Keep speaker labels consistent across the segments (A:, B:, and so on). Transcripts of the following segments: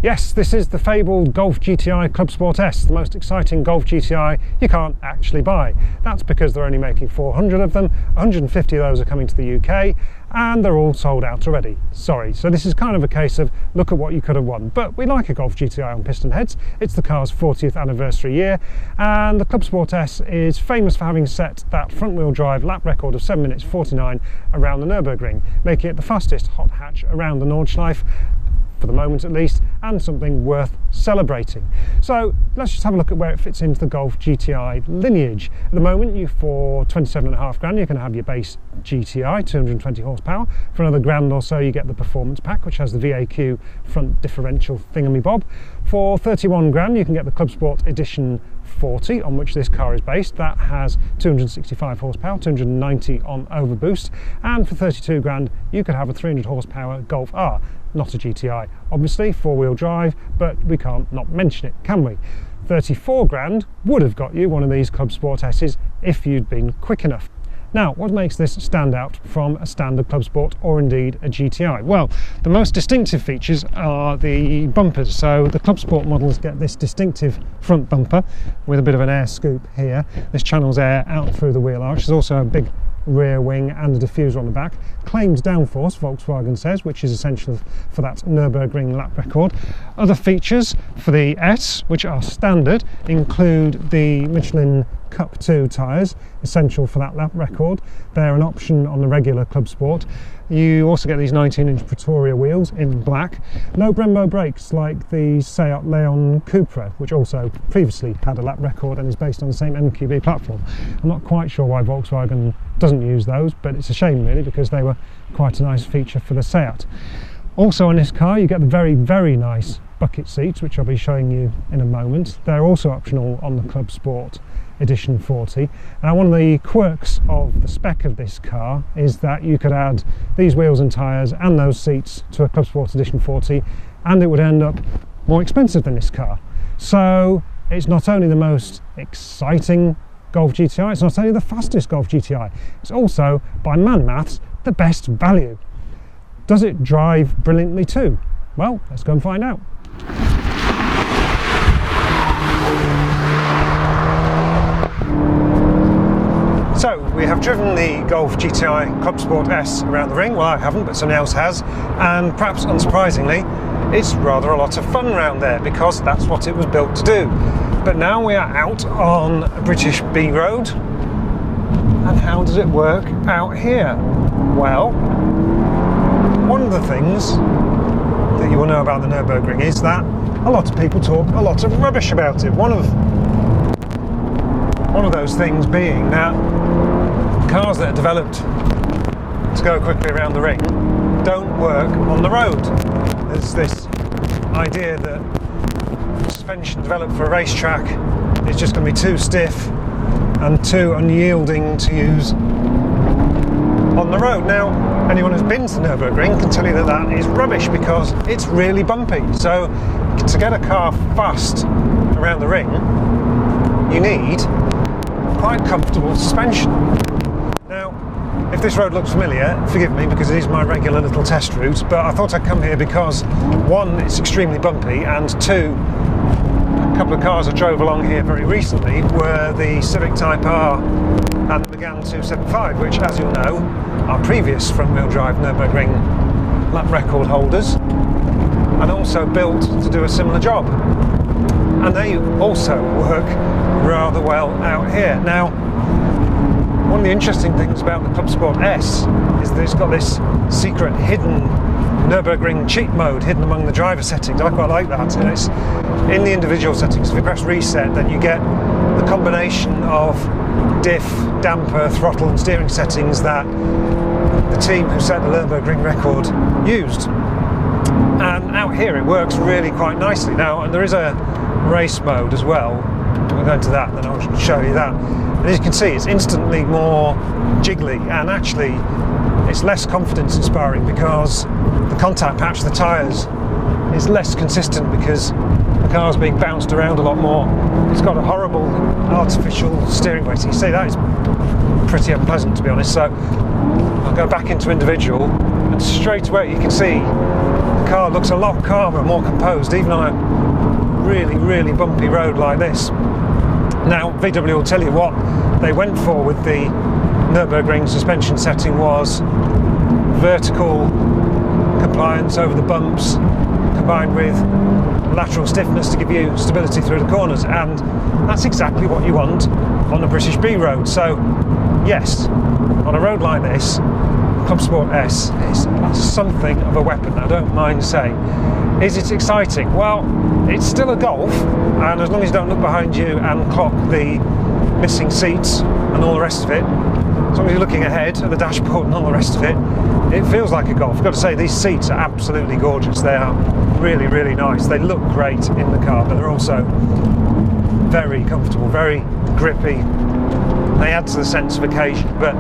A: Yes, this is the fabled Golf GTI Clubsport S, the most exciting Golf GTI you can't actually buy. That's because they're only making 400 of them, 150 of those are coming to the UK, and they're all sold out already. Sorry, so this is kind of a case of look at what you could have won. But we like a Golf GTI on PistonHeads. It's the car's 40th anniversary year, and the Clubsport S is famous for having set that front-wheel drive lap record of 7 minutes 49 around the Nürburgring, making it the fastest hot hatch around the Nordschleife, for the moment at least, and something worth celebrating. So let's just have a look at where it fits into the Golf GTI lineage. At the moment, for 27.5 grand, you can have your base GTI, 220 horsepower. For another grand or so, you get the performance pack, which has the VAQ front differential thingamy-bob. For 31 grand, you can get the Clubsport Edition 40, on which this car is based. That has 265 horsepower, 290 on overboost, and for 32 grand, you could have a 300 horsepower Golf R. Not a GTI, obviously, four-wheel drive, but we can't not mention it, can we? 34 grand would have got you one of these Clubsport S's if you'd been quick enough. Now, what makes this stand out from a standard Clubsport or indeed a GTI? Well, the most distinctive features are the bumpers. So the Clubsport models get this distinctive front bumper with a bit of an air scoop here. This channels air out through the wheel arch. There's also a big rear wing and a diffuser on the back. Claimed downforce, Volkswagen says, which is essential for that Nürburgring lap record. Other features for the S, which are standard, include the Michelin Cup 2 tyres, essential for that lap record. They're an option on the regular Clubsport. You also get these 19-inch Pretoria wheels in black. No Brembo brakes like the Seat Leon Cupra, which also previously had a lap record and is based on the same MQB platform. I'm not quite sure why Volkswagen doesn't use those, but it's a shame really, because they were quite a nice feature for the Seat. Also in this car you get the very, very nice bucket seats, which I'll be showing you in a moment. They're also optional on the Clubsport Edition 40. Now, one of the quirks of the spec of this car is that you could add these wheels and tyres and those seats to a Clubsport Edition 40 and it would end up more expensive than this car. So it's not only the most exciting Golf GTI, it's not only the fastest Golf GTI, it's also, by man maths, the best value. Does it drive brilliantly too? Well, let's go and find out. So we have driven the Golf GTI Clubsport S around the ring. Well, I haven't, but someone else has, and perhaps unsurprisingly, it's rather a lot of fun around there because that's what it was built to do. But now we are out on a British B road, and how does it work out here? Well, one of the things that you will know about the Nürburgring is that a lot of people talk a lot of rubbish about it. One of those things being that cars that are developed to go quickly around the ring don't work on the road. There's this idea that suspension developed for a racetrack is just going to be too stiff and too unyielding to use on the road. Now, anyone who's been to the Nürburgring can tell you that that is rubbish because it's really bumpy. So to get a car fast around the ring, you need quite comfortable suspension. Now, if this road looks familiar, forgive me because it is my regular little test route, but I thought I'd come here because one, it's extremely bumpy, and two, a couple of cars I drove along here very recently were the Civic Type R and the Megane 275, which, as you'll know, are previous front-wheel drive Nürburgring lap record holders, and also built to do a similar job. And they also work rather well out here. Now, one of the interesting things about the Clubsport S is that it's got this secret hidden Nürburgring cheat mode hidden among the driver settings. I quite like that. And it's in the individual settings. If you press reset, then you get the combination of diff, damper, throttle and steering settings that the team who set the Nürburgring record used. And out here it works really quite nicely. Now, and there is a race mode as well. We'll go into that, then I'll show you that. And as you can see, it's instantly more jiggly, and actually it's less confidence inspiring because the contact patch of the tyres is less consistent because the car's being bounced around a lot more. It's got a horrible artificial steering weight. So you see, that is pretty unpleasant, to be honest. So I'll go back into individual, and straight away you can see the car looks a lot calmer, more composed, even on a really, really bumpy road like this. Now, VW will tell you what they went for with the Nürburgring suspension setting was vertical compliance over the bumps combined with lateral stiffness to give you stability through the corners, and that's exactly what you want on a British B road. So yes, on a road like this, Clubsport S is something of a weapon, I don't mind saying. Is it exciting? Well, it's still a Golf, and as long as you don't look behind you and clock the missing seats and all the rest of it, as long as you're looking ahead at the dashboard and all the rest of it, it feels like a Golf. I've got to say, these seats are absolutely gorgeous. They are really, really nice. They look great in the car, but they're also very comfortable, very grippy. They add to the sense of occasion, but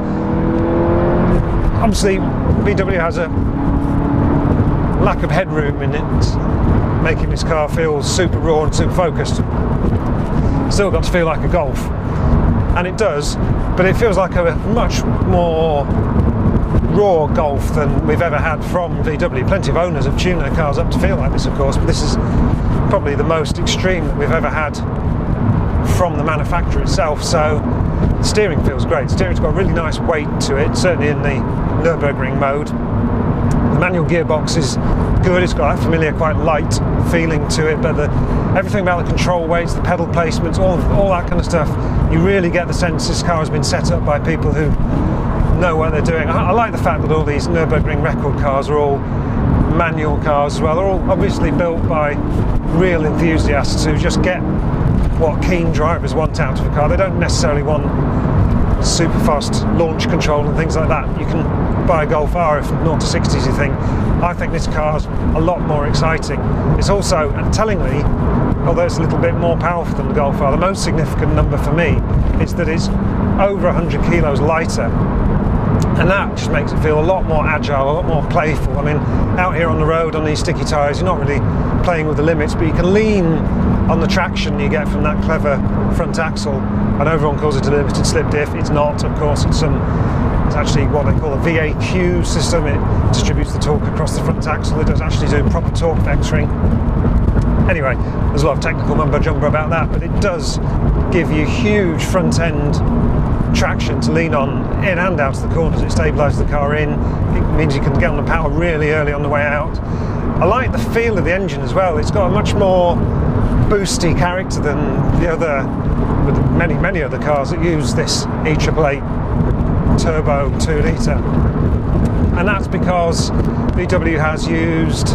A: obviously VW has a lack of headroom in it, making this car feel super raw and super focused. Still got to feel like a Golf, and it does, but it feels like a much more raw Golf than we've ever had from VW. Plenty of owners have tuned their cars up to feel like this, of course, but this is probably the most extreme that we've ever had from the manufacturer itself. So the steering feels great. The steering's got a really nice weight to it, certainly in the Nürburgring mode. The manual gearbox is good. It's got that familiar, quite light feeling to it, but everything about the control weights, the pedal placements, all that kind of stuff, you really get the sense this car has been set up by people who know what they're doing. I like the fact that all these Nürburgring record cars are all manual cars as well. They're all obviously built by real enthusiasts who just get what keen drivers want out of a car. They don't necessarily want super fast launch control and things like that. You can buy a Golf R if 0 to 60 is your thing. I think this car's a lot more exciting. It's also, and tellingly, although it's a little bit more powerful than the Golf R, the most significant number for me is that it's over 100 kilos lighter. And that just makes it feel a lot more agile, a lot more playful. I mean, out here on the road on these sticky tyres, you're not really playing with the limits, but you can lean on the traction you get from that clever front axle. And everyone calls it a limited slip diff. It's not, of course. It's actually what they call a VAQ system. It distributes the torque across the front axle. It does actually do proper torque vectoring. Anyway, there's a lot of technical mumbo jumbo about that, but it does give you huge front end traction to lean on in and out of the corners. It stabilises the car in. It means you can get on the power really early on the way out. I like the feel of the engine as well. It's got a much more boosty character than the other, with many other cars that use this E888 turbo 2 litre, and that's because VW has used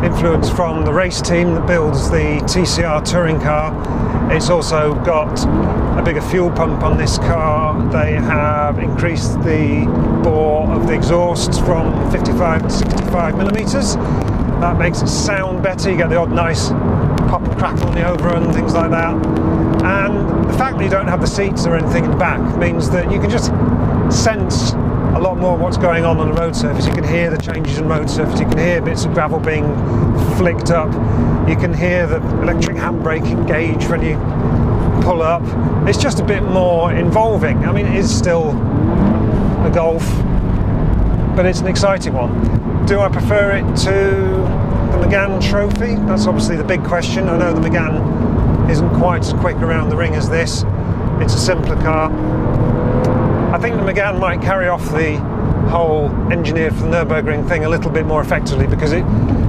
A: influence from the race team that builds the TCR touring car. It's also got a bigger fuel pump on this car. They have increased the bore of the exhausts from 55 to 65 millimetres. That makes it sound better. You get the odd nice pop and crackle on the overrun and things like that. And the fact that you don't have the seats or anything in the back means that you can just sense a lot more what's going on the road surface. You can hear the changes in road surface. You can hear bits of gravel being flicked up. You can hear the electric handbrake engage when you pull up. It's just a bit more involving. I mean, it is still a Golf, but it's an exciting one. Do I prefer it to the Megane Trophy? That's obviously the big question. I know the Megane isn't quite as quick around the ring as this. It's a simpler car. I think the Megane might carry off the whole engineered for the Nürburgring thing a little bit more effectively, because it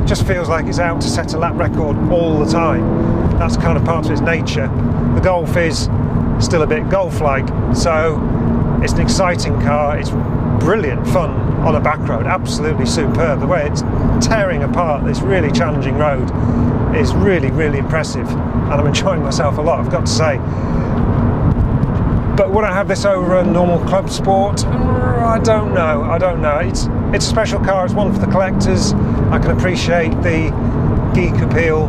A: just feels like it's out to set a lap record all the time. That's kind of part of its nature. The Golf is still a bit Golf-like, so it's an exciting car. It's brilliant fun on a back road, absolutely superb. The way it's tearing apart this really challenging road is really, really impressive, and I'm enjoying myself a lot, I've got to say. But would I have this over a normal Clubsport? I don't know. It's a special car. It's one for the collectors. I can appreciate the geek appeal,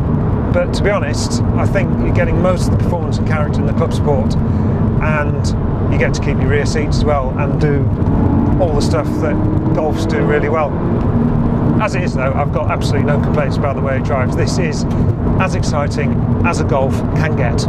A: but to be honest, I think you're getting most of the performance and character in the Clubsport, and you get to keep your rear seats as well and do all the stuff that Golfs do really well. As it is though, I've got absolutely no complaints about the way it drives. This is as exciting as a Golf can get.